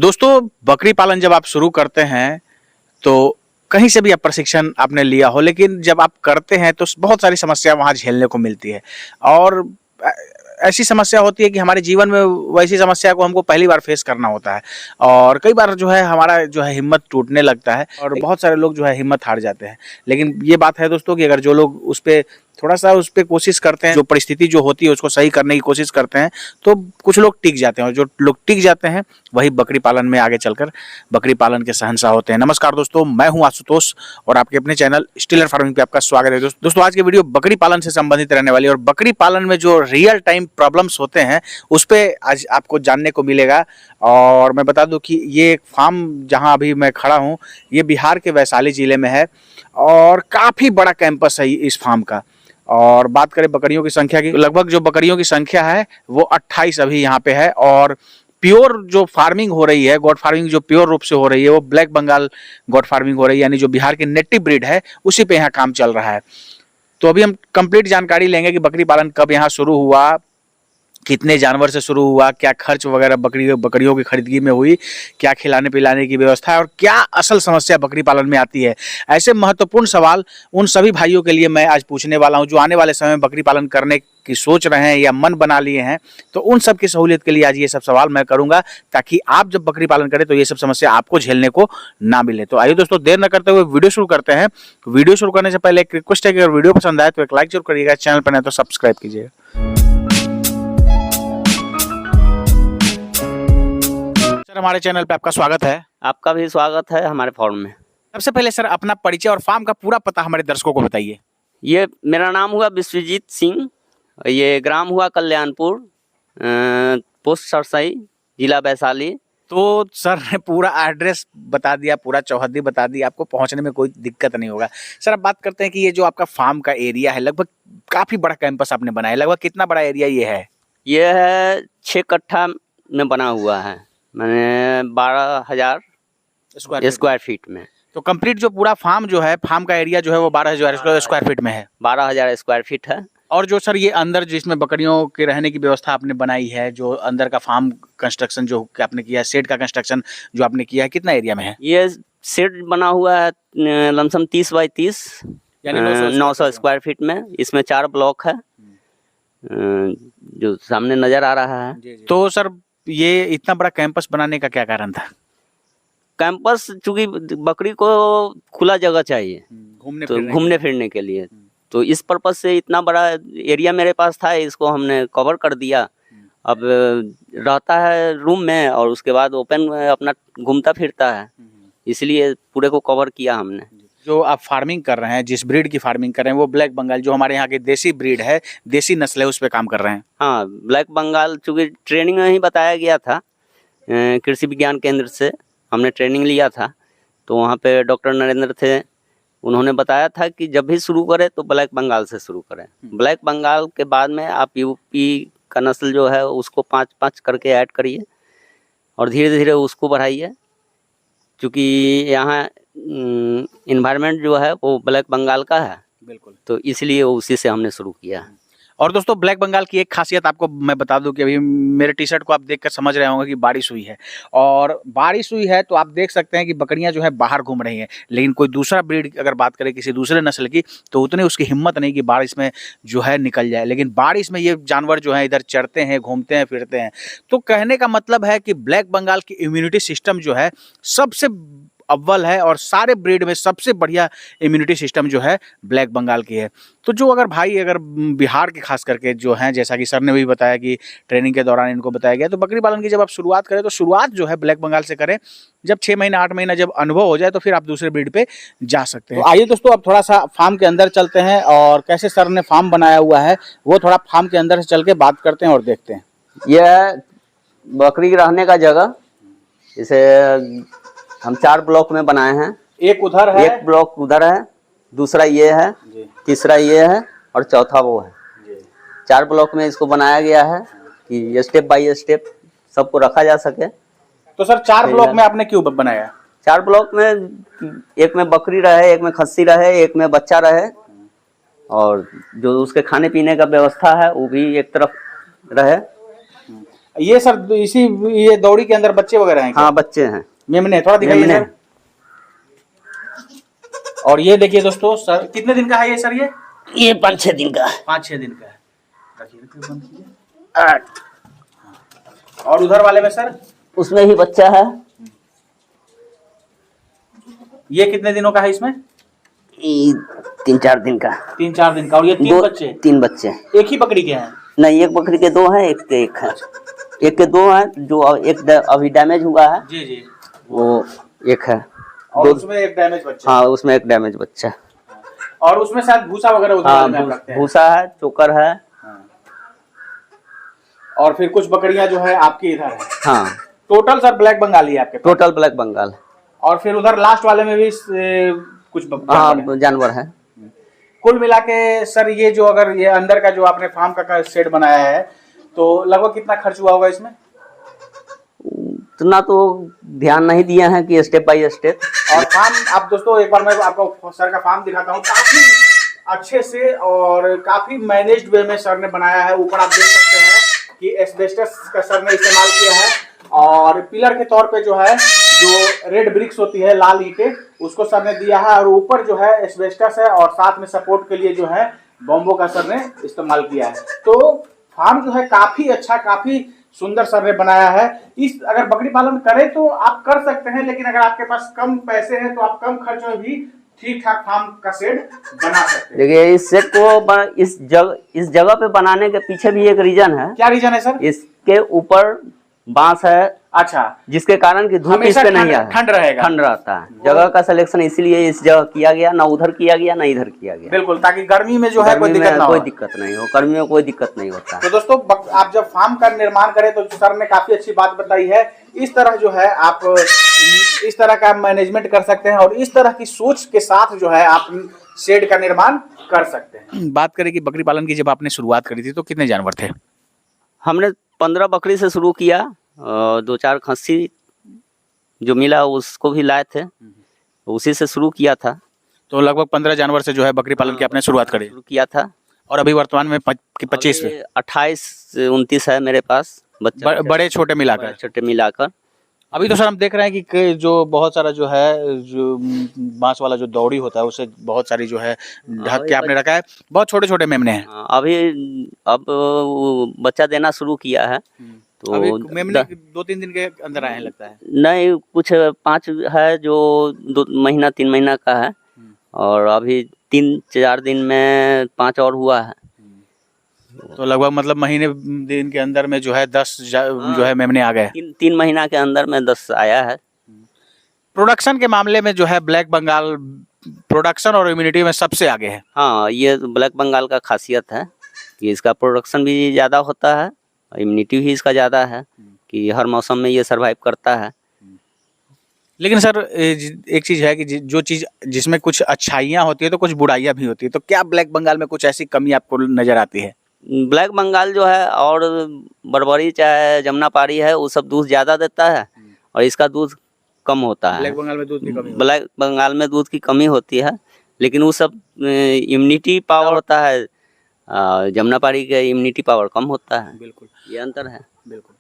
दोस्तों, बकरी पालन जब आप शुरू करते हैं तो कहीं से भी आप प्रशिक्षण आपने लिया हो, लेकिन जब आप करते हैं तो बहुत सारी समस्या वहाँ झेलने को मिलती है। और ऐसी समस्या होती है कि हमारे जीवन में वैसी समस्या को हमको पहली बार फेस करना होता है और कई बार जो है हमारा जो है हिम्मत टूटने लगता है और बहुत सारे लोग जो है हिम्मत हार जाते हैं। लेकिन ये बात है दोस्तों कि अगर जो लोग थोड़ा सा उस पर कोशिश करते हैं, जो परिस्थिति जो होती है उसको सही करने की कोशिश करते हैं, तो कुछ लोग टिक जाते हैं और जो लोग टिक जाते हैं वही बकरी पालन में आगे चलकर बकरी पालन के शहंशाह होते हैं। नमस्कार दोस्तों, मैं हूं आशुतोष और आपके अपने चैनल स्टिलर फार्मिंग पे आपका स्वागत है। दोस्तों, आज की वीडियो बकरी पालन से संबंधित रहने वाली है और बकरी पालन में जो रियल टाइम प्रॉब्लम्स होते हैं उस पर आज आपको जानने को मिलेगा। और मैं बता दूं कि ये एक फार्म जहां अभी मैं खड़ा हूं ये बिहार के वैशाली जिले में है और काफ़ी बड़ा कैंपस है इस फार्म का। और बात करें बकरियों की संख्या की, लगभग जो बकरियों की संख्या है वो 28 अभी यहाँ पे है। और प्योर जो फार्मिंग हो रही है, गोट फार्मिंग जो प्योर रूप से हो रही है वो ब्लैक बंगाल गोट फार्मिंग हो रही है, यानी जो बिहार की नेटिव ब्रीड है उसी पे यहाँ काम चल रहा है। तो अभी हम कंप्लीट जानकारी लेंगे कि बकरी पालन कब यहाँ शुरू हुआ, कितने जानवर से शुरू हुआ, क्या खर्च वगैरह बकरियों की खरीदगी में हुई, क्या खिलाने पिलाने की व्यवस्था है और क्या असल समस्या बकरी पालन में आती है। ऐसे महत्वपूर्ण सवाल उन सभी भाइयों के लिए मैं आज पूछने वाला हूं जो आने वाले समय में बकरी पालन करने की सोच रहे हैं या मन बना लिए हैं। तो उन सब की सहूलियत के लिए आज ये सब सवाल मैं करूंगा ताकि आप जब बकरी पालन करें तो ये सब समस्या आपको झेलने को ना मिले। तो आइए दोस्तों, देर न करते हुए वीडियो शुरू करते हैं। वीडियो शुरू करने से पहले एक रिक्वेस्ट है कि अगर वीडियो पसंद आए तो एक लाइक जरूर करिएगा, चैनल पर नए तो सब्सक्राइब कीजिएगा। सर, हमारे चैनल पे आपका स्वागत है। आपका भी स्वागत है हमारे फार्म में। सबसे पहले सर अपना परिचय और फार्म का पूरा पता हमारे दर्शकों को बताइए। ये मेरा नाम हुआ विश्वजीत सिंह, ये ग्राम हुआ कल्याणपुर, पोस्ट सरसाई, जिला वैशाली। तो सर ने पूरा एड्रेस बता दिया, पूरा चौहद्दी बता दी, आपको पहुंचने में कोई दिक्कत नहीं होगा। सर, अब बात करते हैं कि ये जो आपका फार्म का एरिया है, लगभग काफी बड़ा कैंपस आपने बनाया, लगभग कितना बड़ा एरिया ये है? ये है 6 कट्ठा में बना हुआ है, मैंने 12,000 स्क्वायर फीट में। तो कंप्लीट जो पूरा फार्म जो है, फार्म का एरिया जो है वो 12,000 स्क्वायर फीट में है। 12,000 स्क्वायर फीट है। और जो सर ये अंदर जिसमें बकरियों के रहने की व्यवस्था आपने बनाई है, जो अंदर का फार्म कंस्ट्रक्शन जो आपने किया है, शेड का कंस्ट्रक्शन जो आपने किया है, कितना एरिया में है? ये शेड बना हुआ है लमसम 30 बाई 30, यानी 900 स्क्वायर फीट में। इसमें 4 ब्लॉक है जो सामने नजर आ रहा है। तो सर ये इतना बड़ा कैंपस बनाने का क्या कारण था? कैंपस चूंकि बकरी को खुला जगह चाहिए घूमने फिरने के लिए, तो इस पर्पज से इतना बड़ा एरिया मेरे पास था, इसको हमने कवर कर दिया। अब रहता है रूम में और उसके बाद ओपन अपना घूमता फिरता है, इसलिए पूरे को कवर किया हमने। जो आप फार्मिंग कर रहे हैं, जिस ब्रीड की फार्मिंग कर रहे हैं वो ब्लैक बंगाल जो हमारे यहाँ की देसी ब्रीड है, देसी नस्ल है, उस पर काम कर रहे हैं? हाँ, ब्लैक बंगाल चूँकि ट्रेनिंग में ही बताया गया था, कृषि विज्ञान केंद्र से हमने ट्रेनिंग लिया था। तो वहाँ पे डॉक्टर नरेंद्र थे, उन्होंने बताया था कि जब भी शुरू करें तो ब्लैक बंगाल से शुरू करें। ब्लैक बंगाल के बाद में आप यूपी का नस्ल जो है उसको 5-5 करके ऐड करिए और धीरे धीरे उसको बढ़ाइए, क्योंकि यहाँ इन्वायरमेंट जो है वो ब्लैक बंगाल का है। बिल्कुल, तो इसलिए उसी से हमने शुरू किया है। और दोस्तों, ब्लैक बंगाल की एक खासियत आपको मैं बता दूं कि अभी मेरे टी शर्ट को आप देखकर समझ रहे होंगे कि बारिश हुई है, और बारिश हुई है तो आप देख सकते हैं कि बकरियां जो है बाहर घूम रही हैं। लेकिन कोई दूसरा ब्रीड अगर बात करें किसी दूसरे नस्ल की तो उतनी उसकी हिम्मत नहीं कि बारिश में जो है निकल जाए, लेकिन बारिश में ये जानवर जो है इधर चरते हैं, घूमते हैं, फिरते हैं। तो कहने का मतलब है कि ब्लैक बंगाल की इम्यूनिटी सिस्टम जो है सबसे अव्वल है और सारे ब्रीड में सबसे बढ़िया इम्यूनिटी सिस्टम जो है ब्लैक बंगाल की है। तो जो अगर बिहार के खास करके जो हैं, जैसा कि सर ने भी बताया कि ट्रेनिंग के दौरान इनको बताया गया, तो बकरी पालन की जब आप शुरुआत करें तो शुरुआत जो है ब्लैक बंगाल से करें। जब 6 महीना 8 महीना जब अनुभव हो जाए तो फिर आप दूसरे ब्रीड पे जा सकते हैं। तो आइए दोस्तों, अब थोड़ा सा फार्म के अंदर चलते हैं और कैसे सर ने फार्म बनाया हुआ है वो थोड़ा फार्म के अंदर से चल के बात करते हैं और देखते हैं। यह बकरी रहने का जगह, इसे हम 4 ब्लॉक में बनाए हैं। एक उधर है, एक ब्लॉक उधर है, दूसरा ये है, तीसरा ये है और चौथा वो है। 4 ब्लॉक में इसको बनाया गया है कि स्टेप बाय स्टेप सबको रखा जा सके। तो सर 4 ब्लॉक में आपने क्यों बनाया? 4 ब्लॉक में, एक में बकरी रहे, एक में खस्सी रहे, एक में बच्चा रहे, और जो उसके खाने पीने का व्यवस्था है वो भी एक तरफ रहे। ये सर इसी ये दौड़ी के अंदर बच्चे वगैरह हैं क्या? हाँ बच्चे हैं। मेमने थोड़ा दिखाइए मेमने। सर। और ये देखिए दोस्तों, सर कितने दिन का है ये सर? ये 5-6 दिन का। 5-6 दिन का है। और उधर वाले में सर? उसमें ही बच्चा है। ये कितने दिनों का है इसमें? 3-4 दिन का। 3-4 दिन का। और ये 3 बच्चे? 3 बच्चे। एक ही बकरी के हैं? नहीं, एक बकरी के 2 हैं, एक के 1 है। एक के 2 हैं, जो एक अभी डैमेज हुआ है। जी जी। वो एक है। और उसमें एक डैमेज बच्चा? हाँ, उसमें एक डैमेज बच्चा। और उसमें शायद भूसा वगैरह उधर हाँ, में आप रखते हैं? भूसा है, चोकर है। हाँ। और फिर कुछ बकरियां जो है आपकी इधर है? हाँ। टोटल सर ब्लैक बंगाली है आपके पास? Total black Bengal. और फिर उधर लास्ट वाले में भी कुछ जानवर है। कुल मिला के सर ये जो अगर ये अंदर का जो आपने फार्म का शेड बनाया है तो लगभग कितना खर्च हुआ होगा इसमें? इतना तो ध्यान नहीं दिया है कि स्टेप बाय स्टेप। और फार्म आप दोस्तों एक बार मैं आपको सर का फार्म दिखाता हूँ। काफी अच्छे से और काफी मैनेज्ड वे में सर ने बनाया है। ऊपर आप देख सकते हैं कि एस्बेस्टस का सर ने इस्तेमाल किया है और पिलर के तौर पे जो है जो रेड ब्रिक्स होती है, लाल ईंटें, उसको सर ने दिया है। और ऊपर जो है एस्बेस्टस है और साथ में सपोर्ट के लिए जो है बॉम्बो का सर ने इस्तेमाल किया है। तो फार्म जो है काफी अच्छा, काफी सुंदर सर ने बनाया है। इस अगर बकरी पालन करें तो आप कर सकते हैं, लेकिन अगर आपके पास कम पैसे हैं तो आप कम खर्च में भी ठीक ठाक फार्म का शेड बना सकते हैं। देखिए, इस शेड को इस जगह पे बनाने के पीछे भी एक रीजन है। क्या रीजन है सर? इसके ऊपर बांस है। अच्छा। जिसके कारण की धूप इस पे नहीं आए, ठंड रहेगा, ठंड रहता है। जगह का सिलेक्शन इसीलिए इस जगह किया गया, ना उधर किया गया ना इधर किया गया। बिल्कुल, ताकि गर्मी में जो है कोई दिक्कत ना हो। कोई दिक्कत नहीं हो, गर्मी में कोई दिक्कत नहीं होता। तो दोस्तों आप जब फार्म का निर्माण करें तो सर ने काफी अच्छी बात बताई है। इस तरह जो है आप इस तरह का मैनेजमेंट कर सकते हैं और इस तरह की सोच के साथ जो है आप शेड का निर्माण कर सकते हैं। बात करें कि बकरी पालन की जब आपने शुरुआत करी थी तो कितने जानवर थे? हमने 15 बकरी से शुरू किया, 2-4 खस्सी जो मिला उसको भी लाए थे, उसी से शुरू किया था। तो लगभग 15 जानवर से जो है बकरी पालन की आपने शुरुआत करी? शुरू किया था। और अभी वर्तमान में 25 में 28-29 है मेरे पास बच्चे, बड़े छोटे मिलाकर। अभी तो सर हम देख रहे हैं कि जो बहुत सारा जो है जो बांस वाला जो दौड़ी होता है उसे बहुत सारी जो है ढक के आपने रखा है। बहुत छोटे छोटे मेमने हैं। अभी अब बच्चा देना शुरू किया है। तो अभी मेमने 2-3 दिन के अंदर आए हैं लगता है? नहीं, कुछ 5 है जो 2 महीना 3 महीना का है और अभी 3-4 दिन में 5 और हुआ है। तो लगभग मतलब महीने दिन के अंदर में जो है 10 जो है मेमने आ गए। 3 महीना के अंदर में 10 आया है। प्रोडक्शन के मामले में जो है ब्लैक बंगाल प्रोडक्शन और इम्यूनिटी में सबसे आगे है। हाँ, ये ब्लैक बंगाल का खासियत है कि इसका प्रोडक्शन भी ज़्यादा होता है, इम्यूनिटी भी इसका ज़्यादा है कि हर मौसम में ये सर्वाइव करता है। लेकिन सर एक चीज़ है कि जो चीज़ जिसमें कुछ अच्छाइयाँ होती है तो कुछ बुराइयाँ भी होती है। तो क्या ब्लैक बंगाल में कुछ ऐसी कमी आपको नज़र आती है? ब्लैक बंगाल जो है और बरबरी चाहे जमुनापारी है वो सब दूध ज़्यादा देता है और इसका दूध कम होता है। ब्लैक बंगाल में दूध की कमी? ब्लैक बंगाल में दूध की कमी होती है, लेकिन वो सब इम्यूनिटी पावर होता है, जमुनापारी का इम्यूनिटी पावर कम होता है। बिल्कुल, ये अंतर है। बिल्कुल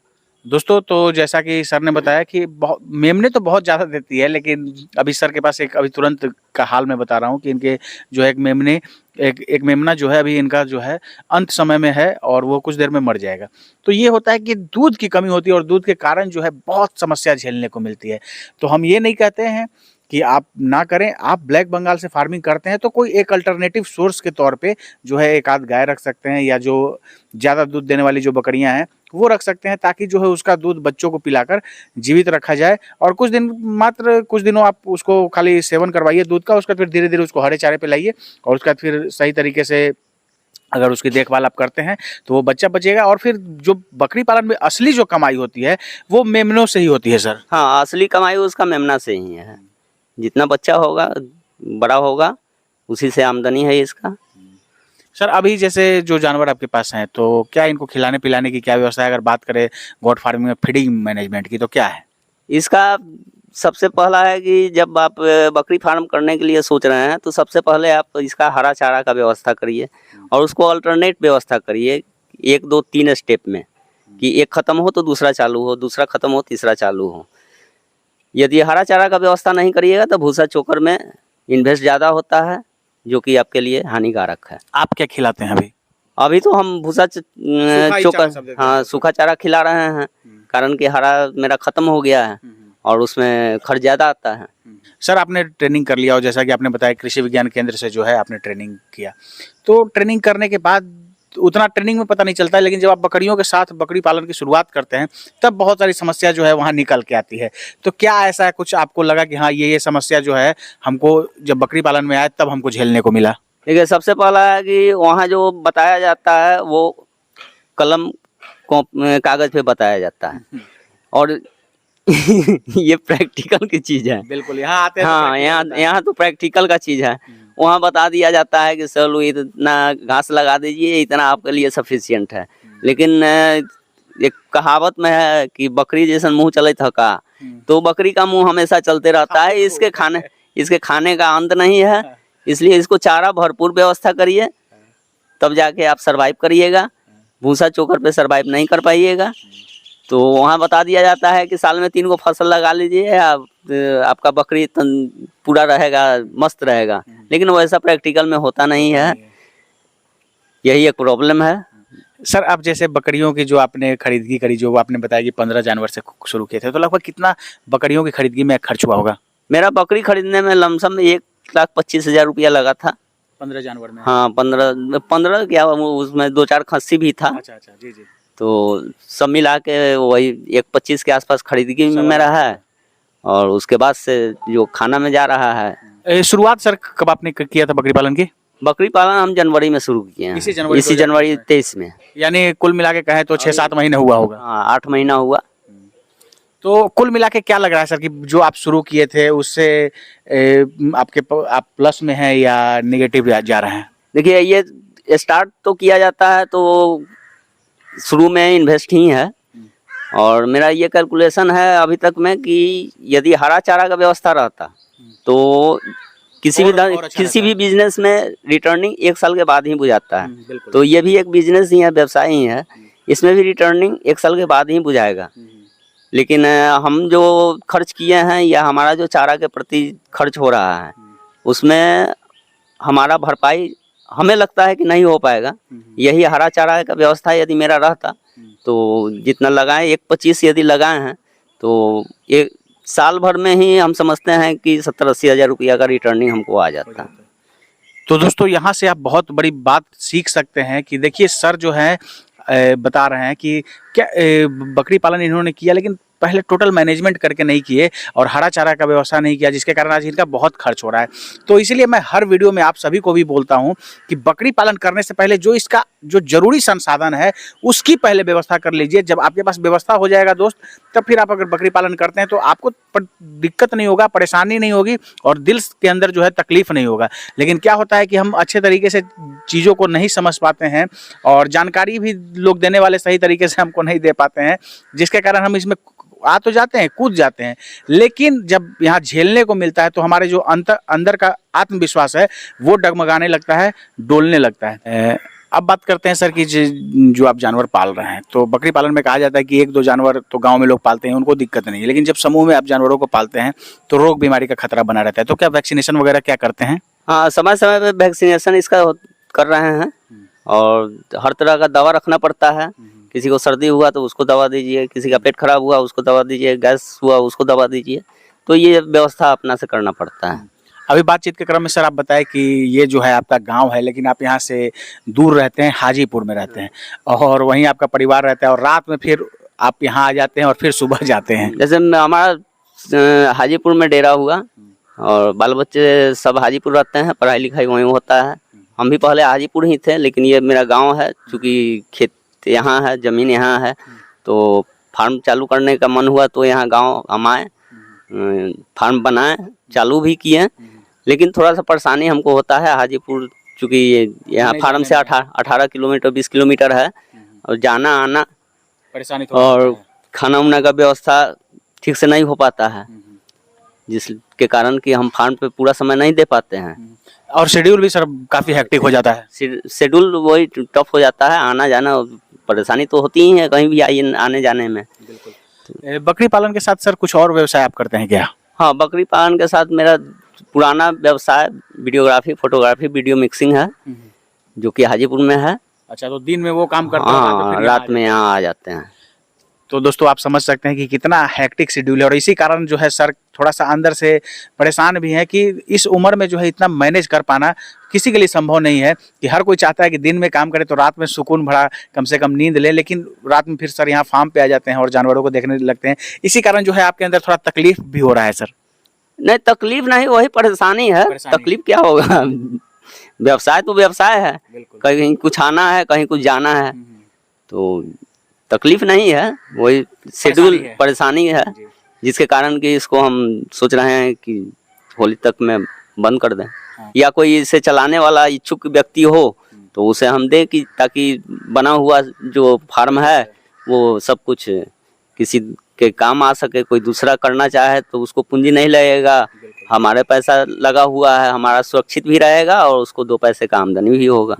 दोस्तों, तो जैसा कि सर ने बताया कि मेमने तो बहुत ज़्यादा देती है, लेकिन अभी सर के पास एक अभी तुरंत का हाल मैं बता रहा हूँ कि इनके जो है एक मेमना जो है अभी इनका जो है अंत समय में है और वो कुछ देर में मर जाएगा। तो ये होता है कि दूध की कमी होती है और दूध के कारण जो है बहुत समस्या झेलने को मिलती है। तो हम ये नहीं कहते हैं कि आप ना करें। आप ब्लैक बंगाल से फार्मिंग करते हैं तो कोई एक अल्टरनेटिव सोर्स के तौर पे जो है एक आध गाय रख सकते हैं या जो ज़्यादा दूध देने वाली जो बकरियां हैं वो रख सकते हैं, ताकि जो है उसका दूध बच्चों को पिलाकर जीवित रखा जाए। और कुछ दिनों आप उसको खाली सेवन करवाइए दूध का, उसका फिर धीरे धीरे उसको हरे चारे पे लाइए और उसका फिर सही तरीके से अगर उसकी देखभाल आप करते हैं तो वो बच्चा बचेगा। और फिर जो बकरी पालन में असली जो कमाई होती है वो मेमनों से ही होती है सर। हाँ, असली कमाई उसका मेमना से ही है। जितना बच्चा होगा बड़ा होगा उसी से आमदनी है इसका। सर अभी जैसे जो जानवर आपके पास हैं तो क्या इनको खिलाने पिलाने की क्या व्यवस्था है? अगर बात करें गोट फार्मिंग में फीडिंग मैनेजमेंट की तो क्या है इसका? सबसे पहला है कि जब आप बकरी फार्म करने के लिए सोच रहे हैं तो सबसे पहले आप इसका हरा चारा का व्यवस्था करिए और उसको अल्टरनेट व्यवस्था करिए 1, 2, 3 स्टेप में। कि एक खत्म हो तो दूसरा चालू हो, दूसरा खत्म हो तीसरा चालू हो। यदि हरा चारा का व्यवस्था नहीं करिएगा तो भूसा चोकर में इन्वेस्ट ज़्यादा होता है, जो कि आपके लिए हानिकारक है। आप क्या खिलाते हैं अभी? अभी तो हम भूसा ही चारा सब चोकर, देते हैं। हाँ, सूखा चारा खिला रहे हैं, कारण कि हरा मेरा खत्म हो गया है और उसमें खर्च ज़्यादा आता है। सर आपने ट्रेनिंग कर लिया और जैसा कि आपने बताया कृषि विज्ञान केंद्र से जो है आपने ट्रेनिंग किया, तो ट्रेनिंग करने के बाद उतना ट्रेनिंग में पता नहीं चलता है, लेकिन जब आप बकरियों के साथ बकरी पालन की शुरुआत करते हैं तब बहुत सारी समस्या जो है वहाँ निकल के आती है। तो क्या ऐसा है कुछ आपको लगा कि हाँ ये समस्या जो है हमको जब बकरी पालन में आए तब हमको झेलने को मिला? देखिए, सबसे पहला है कि वहाँ जो बताया जाता है वो कलम कागज पे बताया जाता है और ये प्रैक्टिकल की चीज है। बिल्कुल, यहाँ आते हैं तो हाँ, practical यहाँ होता है। यहाँ तो प्रैक्टिकल का चीज है। वहाँ बता दिया जाता है कि चलो इतना घास लगा दीजिए, इतना आपके लिए सफिशियंट है। लेकिन एक कहावत में है कि बकरी जैसा मुंह चले थका, तो बकरी का मुंह हमेशा चलते रहता है। इसके खाने का अंत नहीं है, इसलिए इसको चारा भरपूर व्यवस्था करिए, तब जाके आप सरवाइव करिएगा। भूसा चोकर पे सरवाइव नहीं कर पाइएगा। तो वहाँ बता दिया जाता है कि साल में 3 गो फसल लगा लीजिए, आपका बकरी पूरा रहेगा, मस्त रहेगा। लेकिन वैसा प्रैक्टिकल में होता नहीं है, यही एक प्रॉब्लम है। सर आप जैसे बकरियों की जो आपने खरीदगी करी, जो आपने बताया कि 15 जानवर से शुरू किए थे, तो लगभग कितना बकरियों की खरीदगी में खर्च हुआ होगा? मेरा बकरी खरीदने में लमसम 1,25,000 रुपया लगा था। 15 जानवर में? हाँ, 15 क्या, उसमें 2-4 खस्सी भी था। अच्छा, जी जी। तो सब मिला के वही 1,25 के आसपास खरीदगी में मेरा है, और उसके बाद से जो खाना में जा रहा है। शुरुआत सर कब आपने किया था बकरी पालन की? बकरी पालन हम जनवरी में शुरू किए हैं, इसी इसी जनवरी 23 में। यानी कुल मिला के कहें तो 6-7 महीने हुआ होगा। हाँ, 8 महीना हुआ। तो कुल मिला के क्या लग रहा है सर कि जो आप शुरू किए थे उससे आप प्लस में हैं या नेगेटिव जा रहे हैं? देखिए, ये स्टार्ट तो किया जाता है तो शुरू में इन्वेस्ट ही है, और मेरा ये कैलकुलेशन है अभी तक में कि यदि हरा चारा का व्यवस्था रहता तो किसी भी बिजनेस में रिटर्निंग 1 साल के बाद ही बुझाता है। तो ये भी एक बिजनेस ही है, व्यवसाय ही है, इसमें भी रिटर्निंग 1 साल के बाद ही बुझाएगा। लेकिन हम जो खर्च किए हैं या हमारा जो चारा के प्रति खर्च हो रहा है उसमें हमारा भरपाई हमें लगता है कि नहीं हो पाएगा। यही हरा चारा का व्यवस्था यदि मेरा रहता तो जितना लगाए 1,25 यदि लगाए हैं तो एक साल भर में ही हम समझते हैं कि 70-80 हज़ार रुपया का रिटर्निंग हमको आ जाता। तो दोस्तों यहाँ से आप बहुत बड़ी बात सीख सकते हैं कि देखिए सर जो है बता रहे हैं कि क्या बकरी पालन इन्होंने किया, लेकिन पहले टोटल मैनेजमेंट करके नहीं किए और हरा चारा का व्यवस्था नहीं किया, जिसके कारण आज इनका बहुत खर्च हो रहा है। तो इसीलिए मैं हर वीडियो में आप सभी को भी बोलता हूं कि बकरी पालन करने से पहले जो इसका जो जरूरी संसाधन है उसकी पहले व्यवस्था कर लीजिए। जब आपके पास व्यवस्था हो जाएगा दोस्त, तब फिर आप अगर बकरी पालन करते हैं तो आपको दिक्कत नहीं होगा, परेशानी नहीं होगी और दिल के अंदर जो है तकलीफ नहीं होगा। लेकिन क्या होता है कि हम अच्छे तरीके से चीज़ों को नहीं समझ पाते हैं और जानकारी भी लोग देने वाले सही तरीके से हमको नहीं दे पाते हैं, जिसके कारण हम इसमें आ तो जाते हैं, कूद जाते हैं, लेकिन जब यहाँ झेलने को मिलता है तो हमारे जो अंदर का आत्मविश्वास है वो डगमगाने लगता है, डोलने लगता है। अब बात करते हैं सर कि जो आप जानवर पाल रहे हैं, तो बकरी पालन में कहा जाता है कि 1-2 जानवर तो गांव में लोग पालते हैं, उनको दिक्कत नहीं है, लेकिन जब समूह में आप जानवरों को पालते हैं तो रोग बीमारी का खतरा बना रहता है। तो क्या वैक्सीनेशन वगैरह क्या करते हैं? हाँ, समय समय पे वैक्सीनेशन इसका कर रहे हैं और हर तरह का दवा रखना पड़ता है। किसी को सर्दी हुआ तो उसको दवा दीजिए, किसी का पेट खराब हुआ उसको दवा दीजिए, गैस हुआ उसको दवा दीजिए। तो ये व्यवस्था अपना से करना पड़ता है। अभी बातचीत के क्रम में सर आप बताएं कि ये जो है आपका गांव है, लेकिन आप यहाँ से दूर रहते हैं, हाजीपुर में रहते हैं और वहीं आपका परिवार रहता है और रात में फिर आप यहाँ आ जाते हैं और फिर सुबह जाते हैं। जैसे हमारा हाजीपुर में डेरा हुआ और बाल बच्चे सब हाजीपुर रहते हैं, पढ़ाई लिखाई वहीं होता है। हम भी पहले हाजीपुर ही थे, लेकिन ये मेरा गाँव है, चूँकि खेत यहाँ है, ज़मीन यहाँ है, तो फार्म चालू करने का मन हुआ तो यहाँ गांव हम आए, फार्म बनाए, चालू भी किए। लेकिन थोड़ा सा परेशानी हमको होता है हाजीपुर, चूँकि यहाँ फार्म से 18 किलोमीटर 20 किलोमीटर है और जाना आना परेशानी और खाना उना का व्यवस्था ठीक से नहीं हो पाता है, जिसके कारण कि हम फार्म पे पूरा समय नहीं दे पाते हैं। और शेड्यूल भी सर काफ़ी हेक्टिक हो जाता है। शेड्यूल वही टफ हो जाता है, आना जाना परेशानी तो होती ही है कहीं भी आने जाने में। बकरी पालन के साथ सर कुछ और व्यवसाय आप करते हैं क्या? हाँ, बकरी पालन के साथ मेरा पुराना व्यवसाय वीडियोग्राफी, फोटोग्राफी, वीडियो मिक्सिंग है, जो कि हाजीपुर में है। अच्छा, तो दिन में वो काम करते हैं, हाँ, रात में यहाँ आ जाते हैं। तो दोस्तों आप समझ सकते हैं कि कितना हैक्टिक शेड्यूल है, और इसी कारण जो है सर थोड़ा सा अंदर से परेशान भी है कि इस उम्र में जो है इतना मैनेज कर पाना किसी के लिए संभव नहीं है। कि हर कोई चाहता है कि दिन में काम करे तो रात में सुकून भरा कम से कम नींद ले, लेकिन रात में फिर सर यहाँ फार्म पे आ जाते हैं और जानवरों को देखने लगते हैं। इसी कारण जो है आपके अंदर थोड़ा तकलीफ भी हो रहा है सर। नहीं, तकलीफ नहीं, वही परेशानी है। तकलीफ क्या होगा, व्यवसाय तो व्यवसाय है, कहीं कुछ आना है, कहीं कुछ जाना है, तो तकलीफ नहीं है, वही शेड्यूल परेशानी है, जिसके कारण कि इसको हम सोच रहे हैं कि होली तक में बंद कर दें। या कोई इसे चलाने वाला इच्छुक व्यक्ति हो तो उसे हम दें कि ताकि बना हुआ जो फार्म है वो सब कुछ किसी के काम आ सके। कोई दूसरा करना चाहे तो उसको पूंजी नहीं लगेगा, हमारे पैसा लगा हुआ है, हमारा सुरक्षित भी रहेगा और उसको 2 पैसे का आमदनी भी होगा।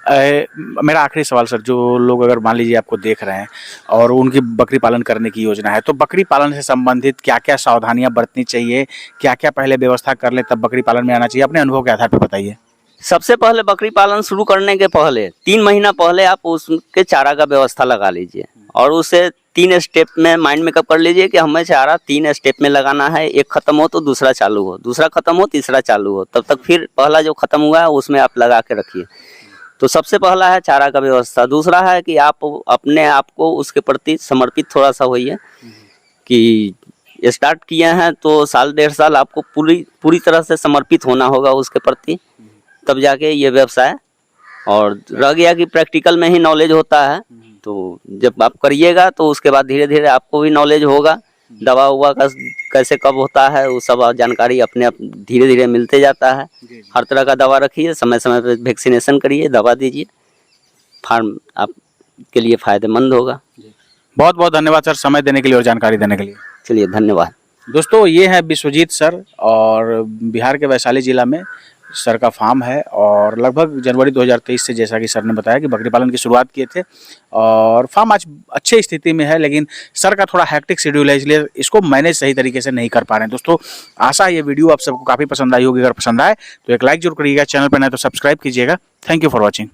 मेरा आखिरी सवाल सर, जो लोग अगर मान लीजिए आपको देख रहे हैं और उनकी बकरी पालन करने की योजना है, तो बकरी पालन से संबंधित क्या क्या सावधानियां बरतनी चाहिए, क्या क्या पहले व्यवस्था कर ले तब बकरी पालन में आना चाहिए, अपने अनुभव के आधार पर बताइए। सबसे पहले बकरी पालन शुरू करने के पहले 3 महीना पहले आप उसके चारा का व्यवस्था लगा लीजिए और उसे 3 स्टेप में माइंड मेकअप कर लीजिए कि हमें चारा 3 स्टेप में लगाना है। एक खत्म हो तो दूसरा चालू हो, दूसरा खत्म हो तीसरा चालू हो, तब तक फिर पहला जो खत्म हुआ है उसमें आप लगा के रखिए। तो सबसे पहला है चारा का व्यवस्था। दूसरा है कि आप अपने आप को उसके प्रति समर्पित थोड़ा सा होइए कि स्टार्ट किए हैं तो साल 1.5 साल आपको पूरी तरह से समर्पित होना होगा उसके प्रति, तब जाके ये व्यवसाय। और रह गया कि प्रैक्टिकल में ही नॉलेज होता है, तो जब आप करिएगा तो उसके बाद धीरे धीरे आपको भी नॉलेज होगा। दवा हुआ का कैसे कब होता है वो सब जानकारी अपने आप धीरे धीरे मिलते जाता है। हर तरह का दवा रखिए, समय समय पर वैक्सीनेशन करिए, दवा दीजिए, फार्म आपके लिए फ़ायदेमंद होगा। बहुत बहुत धन्यवाद सर समय देने के लिए और जानकारी देने के लिए। चलिए, धन्यवाद। दोस्तों ये है विश्वजीत सर, और बिहार के वैशाली जिला में सर का फार्म है, और लगभग जनवरी 2023 से जैसा कि सर ने बताया कि बकरी पालन की शुरुआत किए थे, और फार्म आज अच्छे स्थिति में है, लेकिन सर का थोड़ा हैक्टिक शेड्यूल है, इसलिए इसको मैनेज सही तरीके से नहीं कर पा रहे हैं। दोस्तों आशा है ये वीडियो आप सबको काफ़ी पसंद आई होगी। अगर पसंद आए तो एक लाइक जरूर करिएगा, चैनल पर नहीं तो सब्सक्राइब कीजिएगा। Thank you for watching.